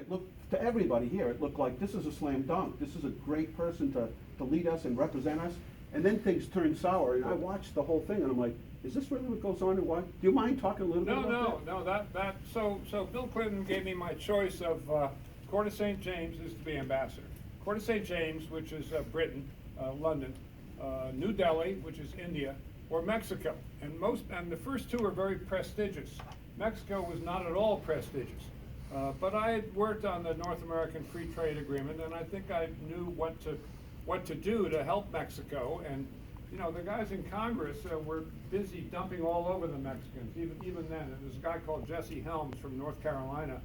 it looked, to everybody here, it looked like this is a slam dunk. This is a great person to lead us and represent us. And then things turned sour, and I watched the whole thing, and I'm like, is this really what goes on, and why? Do you mind talking a little bit about that? So Bill Clinton gave me my choice of Court of St. James is to be ambassador. Court of St. James, which is Britain, London, New Delhi, which is India, or Mexico. And the first two are very prestigious. Mexico was not at all prestigious. But I had worked on the North American Free Trade Agreement, and I think I knew what to do to help Mexico. And you know, the guys in Congress were busy dumping all over the Mexicans. Even then, there was a guy called Jesse Helms from North Carolina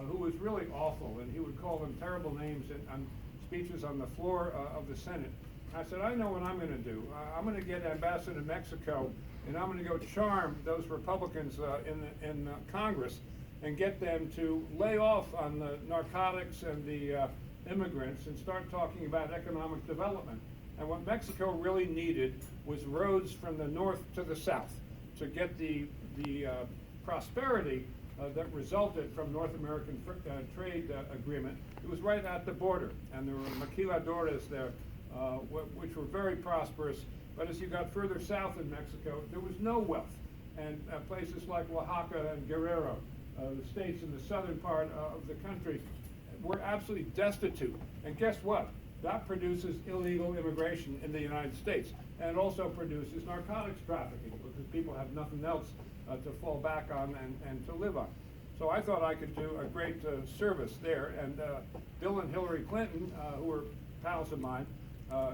who was really awful, and he would call them terrible names on speeches on the floor of the Senate. I said, I know what I'm going to do. I'm going to get Ambassador to Mexico, and I'm going to go charm those Republicans in Congress and get them to lay off on the narcotics and the immigrants and start talking about economic development. And what Mexico really needed was roads from the north to the south to get the prosperity that resulted from North American trade agreement. It was right at the border, and there were maquiladoras there, which were very prosperous. But as you got further south in Mexico, there was no wealth. And places like Oaxaca and Guerrero, the states in the southern part of the country, were absolutely destitute. And guess what? That produces illegal immigration in the United States, and it also produces narcotics trafficking because people have nothing else to fall back on and to live on. So I thought I could do a great service there, and Bill and Hillary Clinton, who were pals of mine,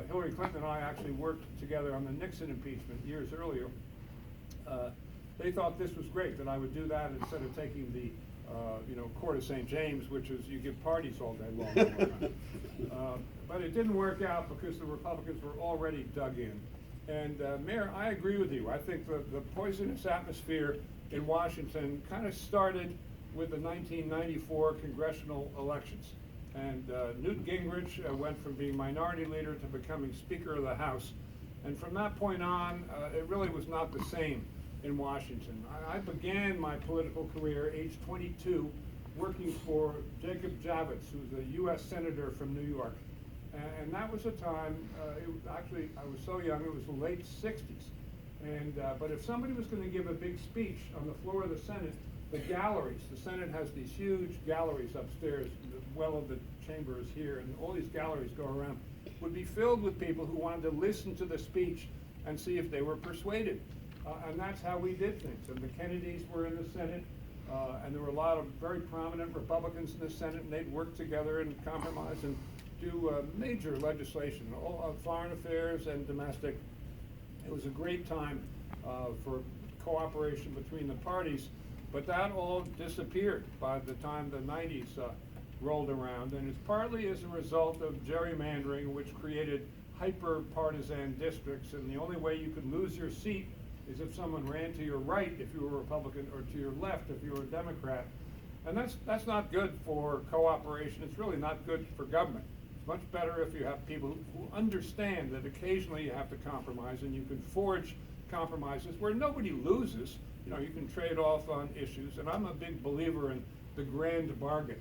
Hillary Clinton and I actually worked together on the Nixon impeachment years earlier. They thought this was great, that I would do that instead of taking the Court of St. James, which is you give parties all day long. But it didn't work out because the Republicans were already dug in. And Mayor, I agree with you. I think the poisonous atmosphere in Washington kind of started with the 1994 congressional elections. And Newt Gingrich went from being minority leader to becoming Speaker of the House. And from that point on, it really was not the same in Washington. I began my political career, age 22, working for Jacob Javits, who's a U.S. Senator from New York. And that was a time, actually, I was so young, it was the late 60s. But if somebody was going to give a big speech on the floor of the Senate, the galleries, the Senate has these huge galleries upstairs, the well of the chamber is here, and all these galleries go around, would be filled with people who wanted to listen to the speech and see if they were persuaded. And that's how we did things. And the Kennedys were in the Senate, and there were a lot of very prominent Republicans in the Senate, and they'd work together and compromise and do major legislation, all foreign affairs and domestic. It was a great time for cooperation between the parties, but that all disappeared by the time the 90s rolled around, and it's partly as a result of gerrymandering, which created hyper-partisan districts, and the only way you could lose your seat is if someone ran to your right if you were a Republican, or to your left if you were a Democrat. And that's not good for cooperation. It's really not good for government. It's much better if you have people who understand that occasionally you have to compromise, and you can forge compromises where nobody loses. You know, you can trade off on issues, and I'm a big believer in the grand bargain.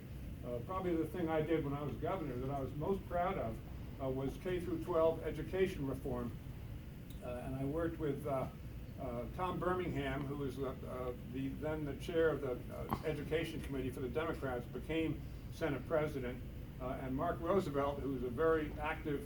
Probably the thing I did when I was governor that I was most proud of was K through 12 education reform. And I worked with Tom Birmingham, who was then the chair of the Education Committee for the Democrats, became Senate President, and Mark Roosevelt, who was a very active